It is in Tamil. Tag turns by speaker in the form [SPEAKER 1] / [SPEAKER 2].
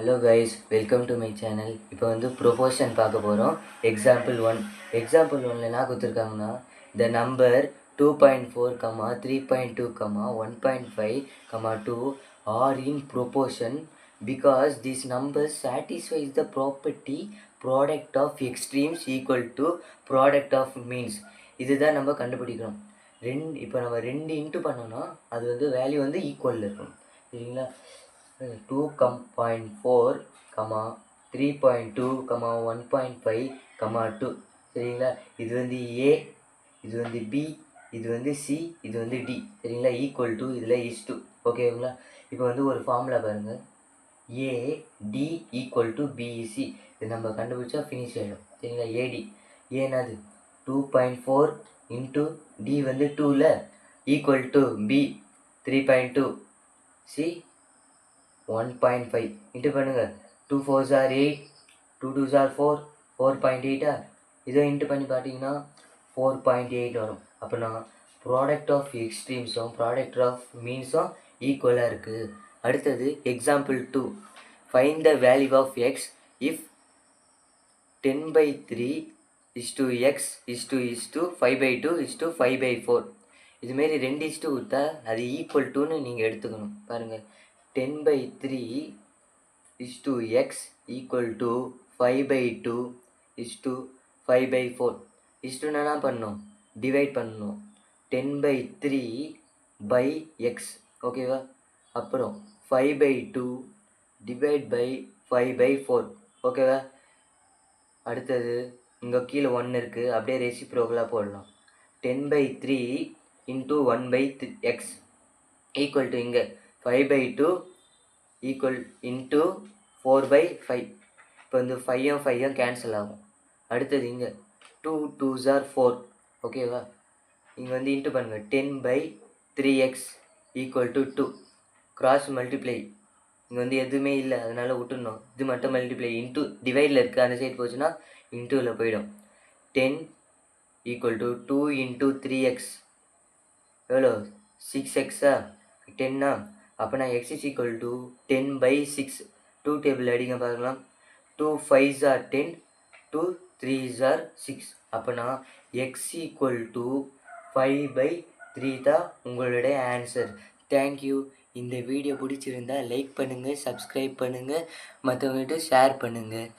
[SPEAKER 1] Hello guys, welcome to my channel. இப்போ வந்து ப்ரொபோஷன் பார்க்க போகிறோம். எக்ஸாம்பிள் 1 என்ன கொடுத்துருக்காங்கன்னா, the number 2.4, 3.2, 1.5, 2 are in proportion because these numbers satisfies the property product of extremes equal to product of means. இதுதான் நம்ம கண்டுபிடிக்கணும். இப்போ நம்ம 2 இன்ட்டு பண்ணோன்னா அது வந்து வேல்யூ வந்து ஈக்குவலில் இருக்கும். சரிங்களா? 2.4, 3.2, 1.5, 2 சரிங்களா? இது வந்து ஏ, இது வந்து பி, இது வந்து சி, இது வந்து டி சரிங்களா? ஈக்குவல் டு இதில் இஸ் 2 ஓகேங்களா? இப்போ வந்து ஒரு ஃபார்முலா பாருங்கள், ஏ டி ஈக்குவல் டு பிஇசி. இது நம்ம கண்டுபிடிச்சா ஃபினிஷ் ஆகிடும் சரிங்களா? ஏடி ஏனாது 2.4 இன்ட்டு டி வந்து 2ல் equal to B 3.2 C 1.5 into பண்ணுங்கள். 2 4s are 8, 2 2s are 4, 4.8 இதை இன்ட்டு பண்ணி பார்த்தீங்கன்னா 4.8 வரும். அப்படின்னா ப்ராடக்ட் ஆஃப் எக்ஸ்ட்ரீம்ஸும் ப்ராடக்ட் ஆஃப் மீன்ஸும் ஈக்குவலாக இருக்குது. அடுத்தது example 2, find the value of X if 10/3 x 5/2 5/4. இதுமாரி 2:2 விட்டா அது ஈக்குவல் டுன்னு நீங்கள் எடுத்துக்கணும். பாருங்கள், 10/3 x ஈக்குவல் டு 5/2 5/4. என்ன பண்ணணும்? டிவைட் பண்ணணும். 10/3/x ஓகேவா? அப்புறம் 5/2 டிவைட் பை 5/4 ஓகேவா? அடுத்தது இங்கே கீழே 1 இருக்குது, அப்படியே ரெசிப்ரோக்கலாக போடலாம். 10/3 இன்ட்டு 1/x ஈக்குவல் டு இங்கே 5/2 ஈக்குவல் இன்ட்டு 4/5. இப்போ வந்து 5ம் 5ம் கேன்சல் ஆகும். அடுத்தது இங்கே 2 2s are 4 ஓகேவா? இங்கே வந்து இன்ட்டு பண்ணுங்கள். 10/3x equal to 2 cross multiply. இங்கே வந்து எதுவுமே இல்லை, அதனால் விட்டுடணும். இது மட்டும் மல்டிப்ளை இன்ட்டு டிவைடில் இருக்குது, அந்த சைடு போச்சுன்னா இன்ட்டுவில் போயிடும். 10 ஈக்குவல் டு 2 இன்ட்டு 3x எவ்வளோ? 6x 10 அப்போனா x is equal to 10/6. 2 table அடிங்க பார்க்கலாம். 2 5s are 10, 2 3s are 6. அப்போனா x ஈக்குவல் டு 5/3 தான் உங்களுடைய ஆன்சர். தேங்க்யூ. இந்த வீடியோ பிடிச்சிருந்தா லைக் பண்ணுங்கள், சப்ஸ்கிரைப் பண்ணுங்கள், மற்றவங்கள்ட்ட ஷேர் பண்ணுங்கள்.